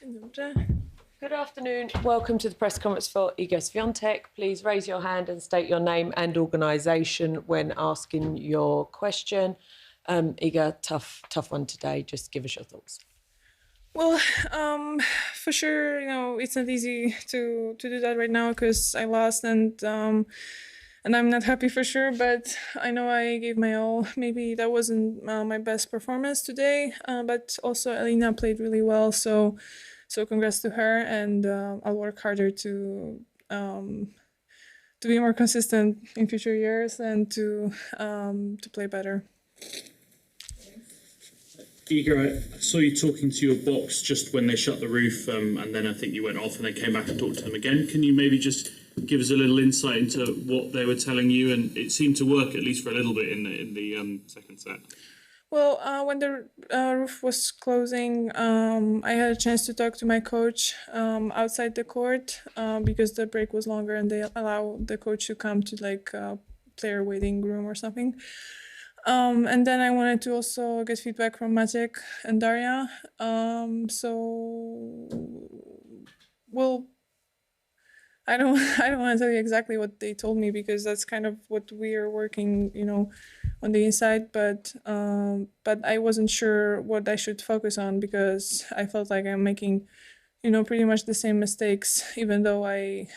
Dzień dobry. Good afternoon. Welcome to the press conference for Iga Swiatek. Please raise your hand and state your name and organisation when asking your question. Iga, tough one today. Just give us your thoughts. Well, for sure, it's not easy to do that right now because I lost and I'm not happy for sure. But I know I gave my all. Maybe that wasn't my best performance today, but also Elina played really well. So congrats to her, and I'll work harder to be more consistent in future years and to play better. Iga, I saw you talking to your box just when they shut the roof, and then I think you went off and then came back and talked to them again. Can you maybe just give us a little insight into what they were telling you? And it seemed to work, at least for a little bit, in the second set. Well, when the roof was closing, I had a chance to talk to my coach outside the court because the break was longer and they allow the coach to come to like a player waiting room or something. And then I wanted to also get feedback from Maciek and Daria. I don't want to tell you exactly what they told me because that's kind of what we are working, on the inside. But I wasn't sure what I should focus on because I felt like I'm making, pretty much the same mistakes, even though I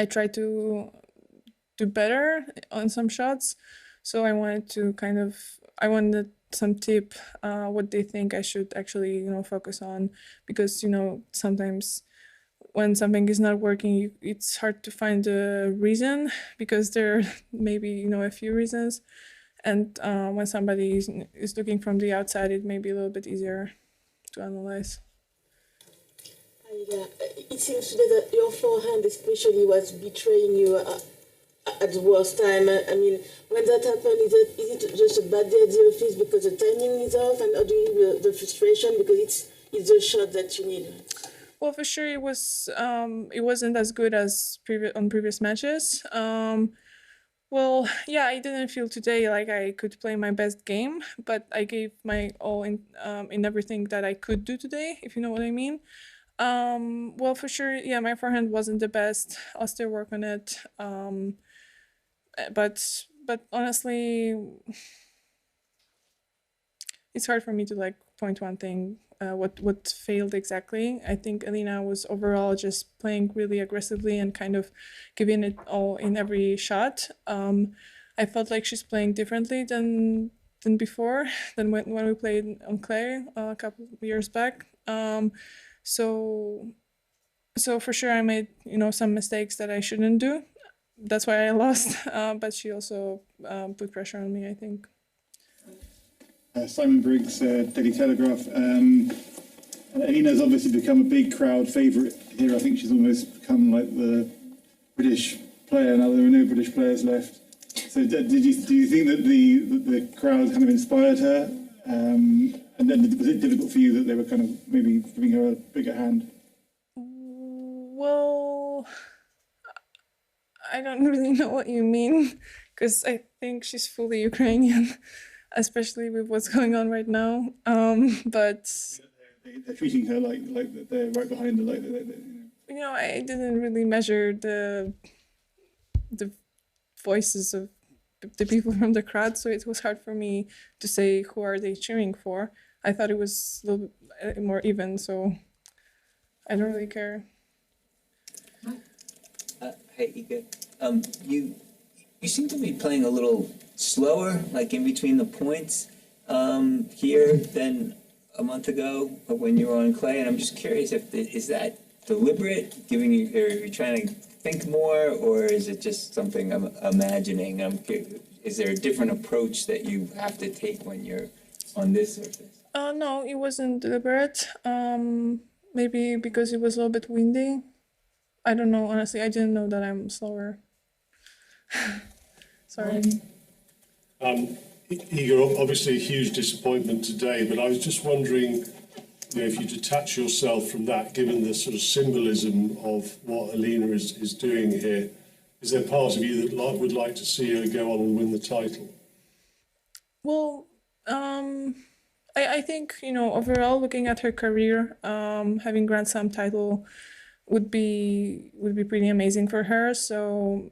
tried to do better on some shots. So I wanted some tip what they think I should actually, focus on because, sometimes when something is not working, it's hard to find a reason because there may be, a few reasons. And when somebody is looking from the outside, it may be a little bit easier to analyze. It seems today that your forehand especially was betraying you at the worst time. I mean, when that happened, is it just a bad day at the office because the timing is off, and or do you the frustration because it's the shot that you need? Well, for sure, it wasn't as good as previous matches. Well, yeah, I didn't feel today like I could play my best game, but I gave my all in everything that I could do today, if you know what I mean. Well, for sure, yeah, my forehand wasn't the best. I'll still work on it. But honestly, it's hard for me to like point one thing. What failed exactly? I think Elina was overall just playing really aggressively and kind of giving it all in every shot. I felt like she's playing differently than before, than when we played on clay a couple of years back. So for sure I made some mistakes that I shouldn't do. That's why I lost. But she also put pressure on me, I think. Simon Briggs, Daily Telegraph. Elina's obviously become a big crowd favourite here. I think she's almost become like the British player now. There are no British players left. So do you think that the crowd kind of inspired her? And then was it difficult for you that they were kind of maybe giving her a bigger hand? Well, I don't really know what you mean because I think she's fully Ukrainian. Especially with what's going on right now, but they're treating her like they're right behind her. I didn't really measure the voices of the people from the crowd, so it was hard for me to say who are they cheering for. I thought it was a little bit more even, so I don't really care. Hey, Iga, you seem to be playing a little slower, like in between the points here than a month ago when you were on clay, and I'm just curious is that deliberate, or are you trying to think more, or is it just something I'm imagining? Is there a different approach that you have to take when you're on this surface? No, it wasn't deliberate. Maybe because it was a little bit windy. I don't know, honestly. I didn't know that I'm slower. Sorry. Iga, obviously a huge disappointment today, but I was just wondering, if you detach yourself from that, given the sort of symbolism of what Elina is doing here, is there part of you that would like to see her go on and win the title? Well, I think, overall, looking at her career, having Grand Slam title would be pretty amazing for her. So,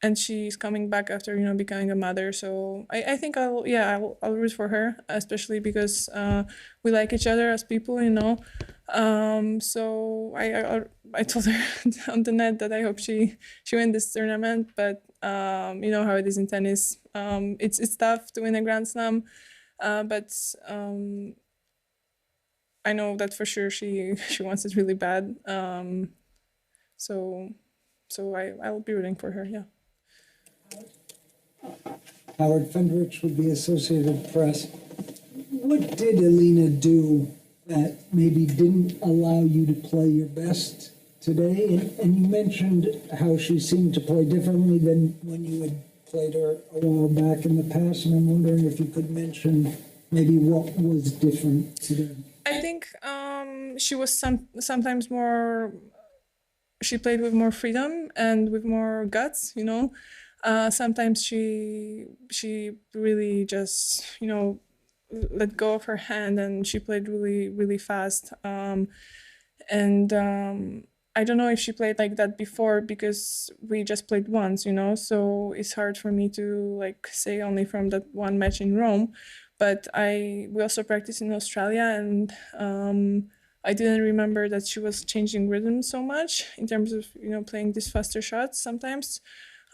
and she's coming back after, becoming a mother. So I think I'll root for her, especially because we like each other as people. So I told her on the net that I hope she win this tournament, but you know how it is in tennis. It's tough to win a Grand Slam, but I know that for sure she wants it really bad. So I'll be rooting for her. Yeah. Howard Fendrich with the Associated Press. What did Alina do that maybe didn't allow you to play your best today? And you mentioned how she seemed to play differently than when you had played her a while back in the past, and I'm wondering if you could mention maybe what was different today. I think she was sometimes more. She played with more freedom and with more guts. Sometimes she really just let go of her hand, and she played really really fast. And I don't know if she played like that before, because we just played once, so it's hard for me to say only from that one match in Rome. But we also practiced in Australia, and I didn't remember that she was changing rhythm so much in terms of playing these faster shots sometimes.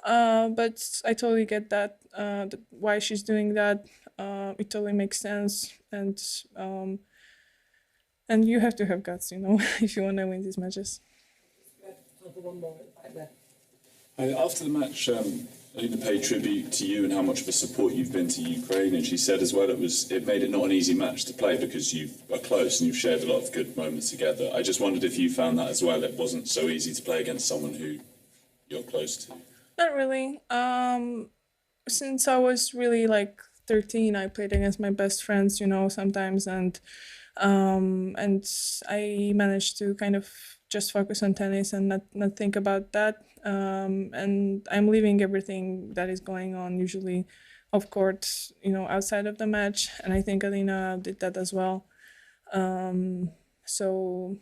But I totally get that why she's doing that. It totally makes sense, and you have to have guts, if you want to win these matches. After the match, Alina paid tribute to you and how much of a support you've been to Ukraine, and she said as well it made it not an easy match to play because you are close and you've shared a lot of good moments together. I just wondered if you found that as well. It wasn't so easy to play against someone who you're close to. Not really. Since I was really 13, I played against my best friends, sometimes, and I managed to kind of just focus on tennis and not think about that. And I'm leaving everything that is going on usually off court, outside of the match. And I think Alina did that as well. So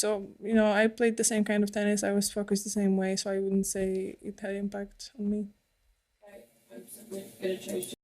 I played the same kind of tennis. I was focused the same way, so I wouldn't say it had impact on me. Okay, we're going to change to